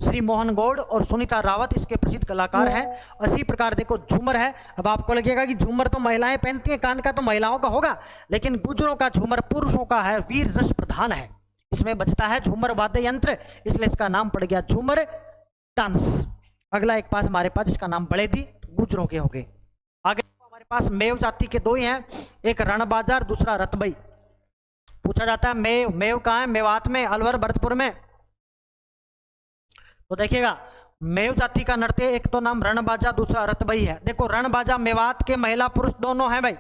श्री मोहन गौड़ और सुनीता रावत इसके प्रसिद्ध कलाकार हैं। इसी प्रकार देखो झूमर है। अब आपको लगेगा कि झूमर तो महिलाएं पहनती हैं, कान का तो महिलाओं का होगा, लेकिन गुजरों का झूमर पुरुषों का है, वीर रस प्रधान है, इसमें बजता है झूमर वाद्य यंत्र, इसलिए इसका नाम पड़ गया झूमर डांस। अगला एक पास हमारे पास जिसका नाम बड़ेदी, गुजरों के हो गए। आगे हमारे पास मेव जाति के दो ही हैं, एक रणबाजार दूसरा रतबई। पूछा जाता है मेव कहाँ है, मेवात में, अलवर भरतपुर में। तो देखिएगा मेव जाति का नृत्य, एक तो नाम रणबाजा दूसरा रतबई है। देखो रणबाजा मेवात के महिला पुरुष दोनों हैं भाई,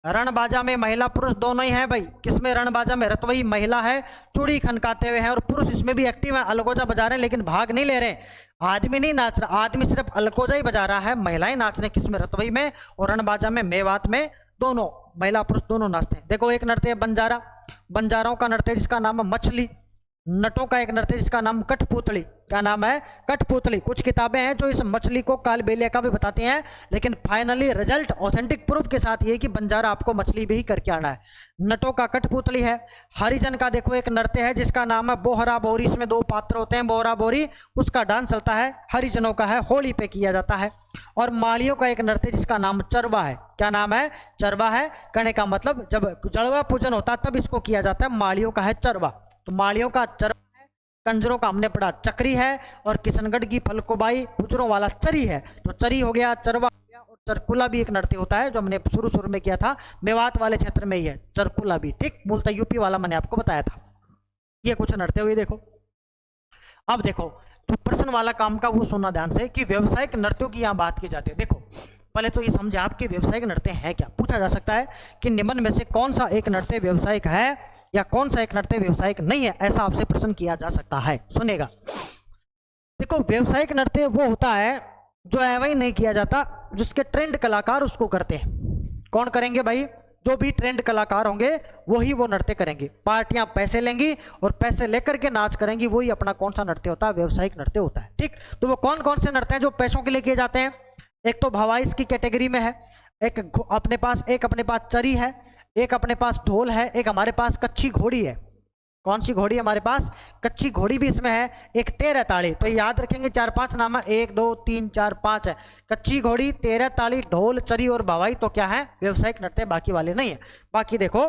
रणबाजा में महिला पुरुष दोनों ही हैं भाई। किसमें, रणबाजा में। रतबई महिला है, चूड़ी खनकाते हुए हैं, और पुरुष इसमें भी एक्टिव है, अलगोजा बजा रहे हैं लेकिन भाग नहीं ले रहे, आदमी नहीं नाच रहा, आदमी सिर्फ अलगोजा ही बजा रहा है, महिलाएं नाच रहे किसमें, रतबई में, और रणबाजा में मेवात में दोनों महिला पुरुष दोनों नाचते हैं। देखो एक नृत्य बंजारा, बंजारों का नृत्य जिसका नाम है मछली। नटों का एक नृत्य जिसका नाम कठपुतली, क्या नाम है, कठपुतली। कुछ किताबें हैं जो इस मछली को कालबेलिया का भी बताती हैं, लेकिन फाइनली रिजल्ट ऑथेंटिक प्रूफ के साथ ये कि बंजारा आपको मछली भी ही करके आना है। नटों का कठपुतली है। हरिजन का देखो एक नृत्य है जिसका नाम है बोहरा बोरी, इसमें दो पात्र होते हैं, बोहरा बोरी, उसका डांस चलता है, हरिजनों का है, होली पे किया जाता है। और मालियों का एक नृत्य जिसका नाम चरवा है, क्या नाम है, चरवा है। कहने का मतलब जब जड़वा पूजन होता है तब इसको किया जाता है, मालियों का है चरवा। तो मालियों का चरवा है, कंजरों का हमने पढ़ा चक्री है, और किशनगढ़ की फलकुबाई गुजरों वाला चरी है। तो चरी हो गया, चरवा हो गया, और चरकुला भी एक नृत्य होता है जो हमने शुरू में किया था, मेवात वाले क्षेत्र में ही है चरकुला भी, ठीक, मूलतः यूपी वाला मैंने आपको बताया था। ये कुछ नृत्य हुए देखो। अब देखो तो प्रश्न वाला काम का वो सुनना ध्यान से कि व्यवसायिक नृत्यों की यहाँ बात की जाती है। देखो पहले तो ये समझे आपके व्यवसायिक नृत्य है क्या। पूछा जा सकता है कि निम्न में से कौन सा एक नृत्य व्यवसायिक है या कौन सा एक नृत्य व्यवसायिक नहीं है, ऐसा आपसे प्रश्न किया जा सकता है। सुनेगा, देखो व्यवसायिक नृत्य वो होता है जो एवं ही नहीं किया जाता, जिसके ट्रेंड कलाकार उसको करते हैं। कौन करेंगे भाई, जो भी ट्रेंड कलाकार होंगे वही वो नृत्य करेंगे। पार्टियां पैसे लेंगी और पैसे लेकर के नाच करेंगी, वही अपना कौन सा नृत्य होता है, व्यवसायिक नृत्य होता है, ठीक। तो वो कौन कौन से नृत्य हैं जो पैसों के लिए किए जाते हैं। एक तो भवाइस की कैटेगरी में है, एक अपने पास चरी है, एक अपने पास ढोल है, एक हमारे पास कच्ची घोड़ी है। कौन सी घोड़ी हमारे पास, कच्ची घोड़ी भी इसमें है। एक 13 ताड़ी, तो याद रखेंगे 4-5 नाम है, 1 2 3 4 5 है। कच्ची घोड़ी, 13 ताड़ी, ढोल, चरी और भवाई, तो क्या है, व्यवसायिक नृत्य, बाकी वाले नहीं है। बाकी देखो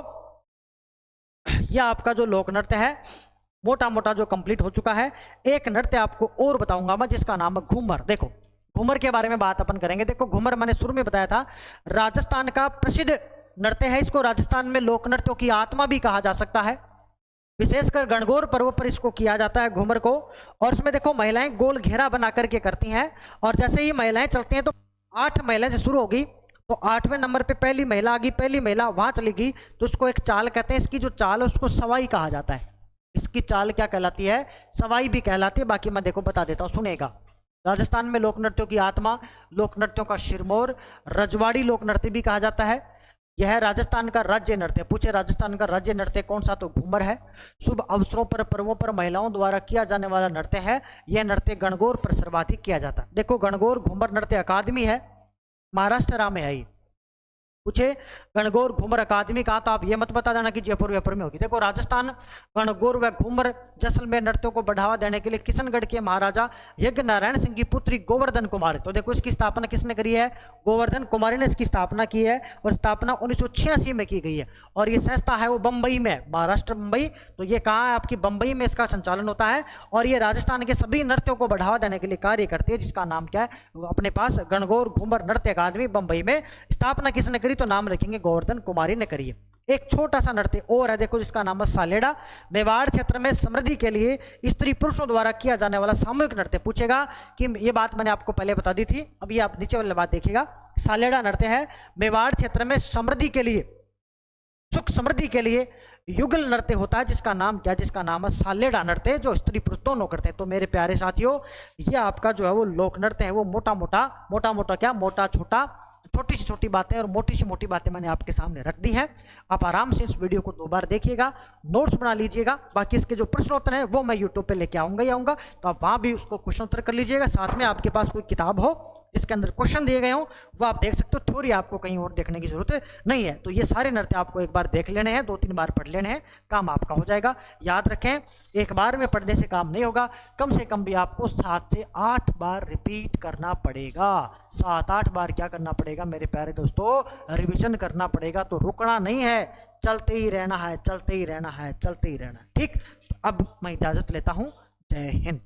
यह आपका जो लोक नृत्य है मोटा मोटा जो कंप्लीट हो चुका है। एक नृत्य आपको और बताऊंगा मैं जिसका नाम है घूमर। देखो घूमर के बारे में बात अपन करेंगे। देखो घूमर मैंने शुरू में बताया था, राजस्थान का प्रसिद्ध नृत्य है इसको राजस्थान में लोक नृत्यों की आत्मा भी कहा जा सकता है। विशेषकर गणगौर पर्व पर इसको किया जाता है घूमर को। और इसमें देखो महिलाएं गोल घेरा बना करके करती हैं, और जैसे ही महिलाएं चलती हैं तो 8 महिलाएं से शुरू होगी, तो 8वें नंबर पे पहली महिला आ गई, पहली महिला वहां चलेगी तो उसको एक चाल कहते हैं। इसकी जो चाल है उसको सवाई कहा जाता है। इसकी चाल क्या कहलाती है? सवाई भी कहलाती है। बाकी मैं देखो बता देता हूँ, सुनेगा। राजस्थान में लोक नृत्यों की आत्मा, लोक नृत्यों का सिरमौर, रजवाड़ी लोक नृत्य भी कहा जाता है। यह राजस्थान का राज्य नृत्य। पूछे राजस्थान का राज्य नृत्य कौन सा? तो घूमर है। शुभ अवसरों पर, पर्वों पर महिलाओं द्वारा किया जाने वाला नृत्य है। यह नृत्य गणगौर पर सर्वाधिक किया जाता है। देखो गणगौर घूमर नृत्य अकादमी है, महाराष्ट्र में आई। पूछे गणगौर घूमर अकादमी कहा, तो आप ये मत बता देना कि जयपुर व्यापुर में होगी। देखो राजस्थान गणगौर व घूमर जैसलमेर नृत्यों को बढ़ावा देने के लिए किशनगढ़ के महाराजा यज्ञ नारायण सिंह की पुत्री गोवर्धन कुमारी, तो देखो इसकी स्थापना किसने करी है? गोवर्धन कुमारी ने इसकी स्थापना की है, और स्थापना 1986 में की गई है। और ये संस्था है वो बम्बई में, महाराष्ट्र मुंबई। तो ये कहाँ है? आपकी बम्बई में इसका संचालन होता है। और ये राजस्थान के सभी नृत्यों को बढ़ावा देने के लिए कार्य करती है, जिसका नाम क्या है? वो अपने पास गणगौर घूमर नृत्य अकादमी बम्बई में। स्थापना किसने करी? तो नाम रखेंगे गोवर्धन कुमारी ने करी है। एक छोटा सा नृत्य और है, देखो जिसका नाम है सालेड़ा। मेवाड़ क्षेत्र में समृद्धि के लिए स्त्री पुरुषों द्वारा किया जाने वाला सामूहिक नृत्य। पूछेगा कि ये बात मैंने आपको पहले बता दी थी, अभी आप नीचे वाली बात देखिएगा। सालेड़ा नृत्य है मेवाड़ क्षेत्र में समृद्धि के लिए, सुख समृद्धि के लिए युगल नृत्य होता है, जिसका नाम क्या? जिसका नाम है सालेड़ा नृत्य, जो स्त्री पुरुष दोनों करते हैं। तो मेरे प्यारे साथियों, ये आपका जो है वो लोक नृत्य है, वो मोटा मोटा क्या, मोटा छोटा, छोटी सी छोटी बातें और मोटी सी मोटी बातें मैंने आपके सामने रख दी हैं। आप आराम से इस वीडियो को 2 बार देखिएगा, नोट्स बना लीजिएगा। बाकी इसके जो प्रश्नोत्तर हैं वो मैं यूट्यूब पे लेके आऊँगा, तो आप वहाँ भी उसको क्वेश्चन उत्तर कर लीजिएगा। साथ में आपके पास कोई किताब हो इसके अंदर क्वेश्चन दिए गए हों, वो आप देख सकते हो। थ्योरी आपको कहीं और देखने की जरूरत नहीं है। तो ये सारे नृत्य आपको एक बार देख लेने हैं, 2-3 बार पढ़ लेने हैं, काम आपका हो जाएगा। याद रखें, एक बार में पढ़ने से काम नहीं होगा, कम से कम भी आपको 7 से 8 बार रिपीट करना पड़ेगा। 7-8 बार क्या करना पड़ेगा मेरे प्यारे दोस्तों? रिविजन करना पड़ेगा। तो रुकना नहीं है, चलते ही रहना है, चलते ही रहना है, चलते ही रहना है। ठीक, अब मैं इजाजत लेता हूँ। जय हिंद।